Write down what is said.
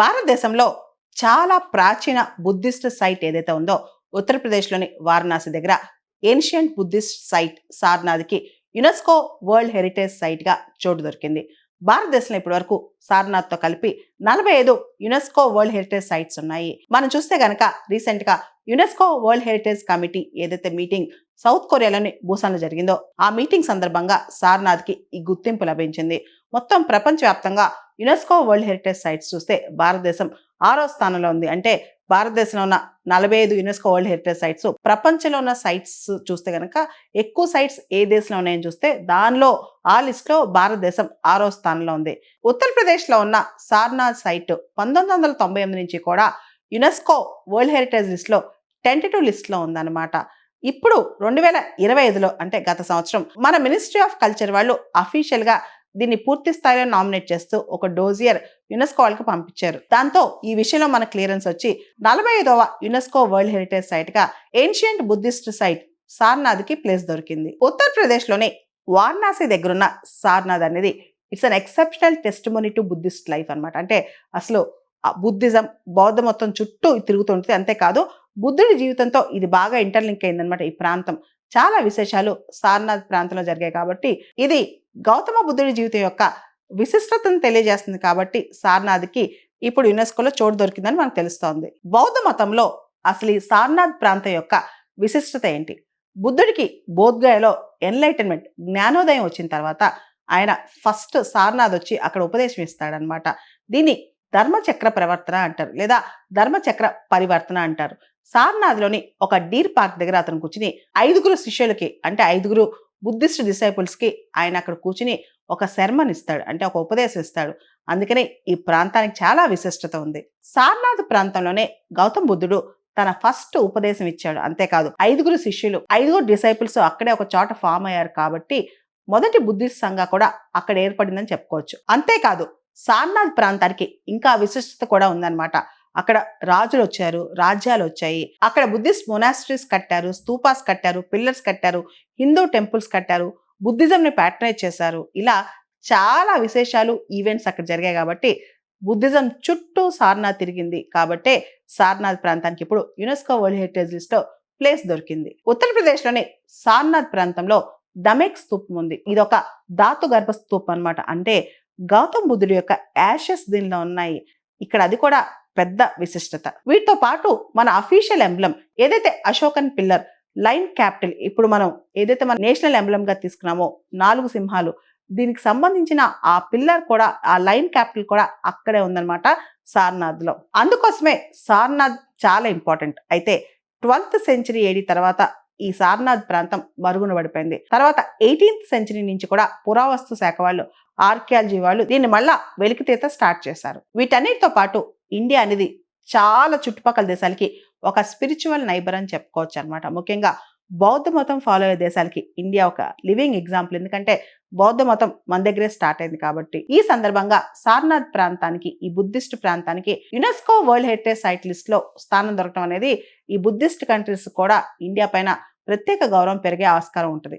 భారతదేశంలో చాలా ప్రాచీన బుద్ధిస్ట్ సైట్ ఏదైతే ఉందో ఉత్తరప్రదేశ్లోని వారణాసి దగ్గర ఏన్షియంట్ బుద్ధిస్ట్ సైట్ సార్నాథ్కి యునెస్కో వరల్డ్ హెరిటేజ్ సైట్గా చోటు దొరికింది. భారతదేశంలో ఇప్పటి వరకు సార్నాథ్తో కలిపి 45 యునెస్కో వరల్డ్ హెరిటేజ్ సైట్స్ ఉన్నాయి. మనం చూస్తే గనక రీసెంట్గా యునెస్కో వరల్డ్ హెరిటేజ్ కమిటీ ఏదైతే మీటింగ్ సౌత్ కొరియాలోని బూసాన్లో జరిగిందో ఆ మీటింగ్ సందర్భంగా సార్నాథ్కి ఈ గుర్తింపు లభించింది. మొత్తం ప్రపంచవ్యాప్తంగా యునెస్కో వరల్డ్ హెరిటేజ్ సైట్స్ చూస్తే భారతదేశం 6వ స్థానంలో ఉంది. అంటే భారతదేశంలో ఉన్న 45 యునెస్కో వరల్డ్ హెరిటేజ్ సైట్స్ ప్రపంచంలో ఉన్న సైట్స్ చూస్తే కనుక ఎక్కువ సైట్స్ ఏ దేశంలో ఉన్నాయని చూస్తే దానిలో ఆ లిస్ట్ లో భారతదేశం 6వ స్థానంలో ఉంది. ఉత్తరప్రదేశ్లో ఉన్న సార్నాథ్ సైట్ 1998 నుంచి కూడా యునెస్కో వరల్డ్ హెరిటేజ్ లిస్ట్ లో టెంటేటివ్ లిస్ట్ లో ఉందన్నమాట. ఇప్పుడు 2025లో అంటే గత సంవత్సరం మన మినిస్ట్రీ ఆఫ్ కల్చర్ వాళ్ళు అఫీషియల్ గా దీన్ని పూర్తి స్థాయిలో నామినేట్ చేస్తూ ఒక డోజియర్ యునెస్కో వాళ్ళకి పంపించారు. దాంతో ఈ విషయంలో మన క్లియరెన్స్ వచ్చి 45వ యునెస్కో వరల్డ్ హెరిటేజ్ సైట్ గా ఏన్షియంట్ బుద్ధిస్ట్ సైట్ సార్నాథ్ కి ప్లేస్ దొరికింది. ఉత్తరప్రదేశ్ లోని వారణాసి దగ్గరున్న సార్నాథ్ అనేది it's an exceptional testimony to Buddhist life అన్నమాట. అంటే అసలు బుద్ధిజం బౌద్ధ మొత్తం చుట్టూ తిరుగుతుంటుంది. అంతేకాదు బుద్ధుడి జీవితంతో ఇది బాగా ఇంటర్లింక్ అయిందనమాట. ఈ ప్రాంతం చాలా విశేషాలు సార్నాథ్ ప్రాంతంలో జరిగాయి కాబట్టి ఇది గౌతమ బుద్ధుడి జీవితం యొక్క విశిష్టతను తెలియజేస్తుంది. కాబట్టి సార్నాథ్కి ఇప్పుడు యునెస్కోలో చోటు దొరికిందని మనకు తెలుస్తోంది. బౌద్ధ మతంలో అసలు ఈ సార్నాథ్ ప్రాంతం యొక్క విశిష్టత ఏంటి? బుద్ధుడికి బోధ్గయలో ఎన్లైటన్మెంట్ జ్ఞానోదయం వచ్చిన తర్వాత ఆయన ఫస్ట్ సార్నాథ్ వచ్చి అక్కడ ఉపదేశం ఇస్తాడనమాట. దీన్ని ధర్మచక్ర ప్రవర్తన అంటారు, లేదా ధర్మచక్ర పరివర్తన అంటారు. సార్నాథ్లోని ఒక డీర్ పార్క్ దగ్గర అతను కూర్చుని 5 శిష్యులకి అంటే 5 బుద్ధిస్ట్ డిసైపుల్స్ కి ఆయన అక్కడ కూర్చుని ఒక శర్మన్ ఇస్తాడు, అంటే ఒక ఉపదేశం ఇస్తాడు. అందుకనే ఈ ప్రాంతానికి చాలా విశిష్టత ఉంది. సార్నాథ్ ప్రాంతంలోనే గౌతమ్ బుద్ధుడు తన ఫస్ట్ ఉపదేశం ఇచ్చాడు. అంతేకాదు 5 శిష్యులు 5 డిసైపుల్స్ అక్కడే ఒక చోట ఫామ్ అయ్యారు కాబట్టి మొదటి బుద్ధిస్ట్ సంఘ కూడా అక్కడ ఏర్పడిందని చెప్పుకోవచ్చు. అంతేకాదు సార్నాథ్ ప్రాంతానికి ఇంకా విశిష్టత కూడా ఉందన్నమాట. అక్కడ రాజులు వచ్చారు, రాజ్యాలు వచ్చాయి, అక్కడ బుద్ధిస్ట్ మొనాస్ట్రీస్ కట్టారు, స్తూపాస్ కట్టారు, పిల్లర్స్ కట్టారు, హిందూ టెంపుల్స్ కట్టారు, బుద్ధిజం ని ప్యాట్రనైజ్ చేశారు. ఇలా చాలా విశేషాలు ఈవెంట్స్ అక్కడ జరిగాయి. కాబట్టి బుద్ధిజం చుట్టూ సార్నాథ్ తిరిగింది కాబట్టే సార్నాథ్ ప్రాంతానికి ఇప్పుడు యునెస్కో వరల్డ్ హెరిటేజ్ లిస్ట్ లో ప్లేస్ దొరికింది. ఉత్తరప్రదేశ్ లోని సార్నాథ్ ప్రాంతంలో దమెక్ స్తూపం ఉంది. ఇది ఒక ధాతు గర్భ స్తూపం అన్నమాట. అంటే గౌతమ్ బుద్ధుడి యొక్క యాషెస్ దీనిలో ఉన్నాయి. ఇక్కడ అది కూడా పెద్ద విశిష్టత. వీటితో పాటు మన అఫీషియల్ ఎంబ్లం ఏదైతే అశోకన్ పిల్లర్ లైన్ క్యాపిటల్, ఇప్పుడు మనం ఏదైతే మన నేషనల్ ఎంబ్లం గా తీసుకున్నామో 4 సింహాలు, దీనికి సంబంధించిన ఆ పిల్లర్ కూడా ఆ లైన్ క్యాపిటల్ కూడా అక్కడే ఉందన్నమాట సార్నాథ్ లో. అందుకోసమే సార్నాథ్ చాలా ఇంపార్టెంట్. అయితే 12th సెంచరీ ఏడి తర్వాత ఈ సార్నాథ్ ప్రాంతం మరుగున పడిపోయింది. తర్వాత 18th సెంచరీ నుంచి కూడా పురావస్తు శాఖ వాళ్ళు, ఆర్కియాలజీ వాళ్ళు దీన్ని మళ్ళా వెలికితీత స్టార్ట్ చేశారు. వీటన్నిటితో పాటు ఇండియా అనేది చాలా చుట్టుపక్కల దేశాలకి ఒక స్పిరిచువల్ నైబర్ అని చెప్పుకోవచ్చు అనమాట. ముఖ్యంగా బౌద్ధ మతం ఫాలో అయ్యే దేశాలకి ఇండియా ఒక లివింగ్ ఎగ్జాంపుల్. ఎందుకంటే బౌద్ధ మతం మన దగ్గరే స్టార్ట్ అయింది కాబట్టి. ఈ సందర్భంగా సార్నాథ్ ప్రాంతానికి, ఈ బుద్ధిస్ట్ ప్రాంతానికి UNESCO world heritage site list లో స్థానం దొరకడం అనేది ఈ బుద్ధిస్ట్ కంట్రీస్ కూడా ఇండియా పైన ప్రత్యేక గౌరవం పెరిగే ఆస్కారం ఉంటుంది.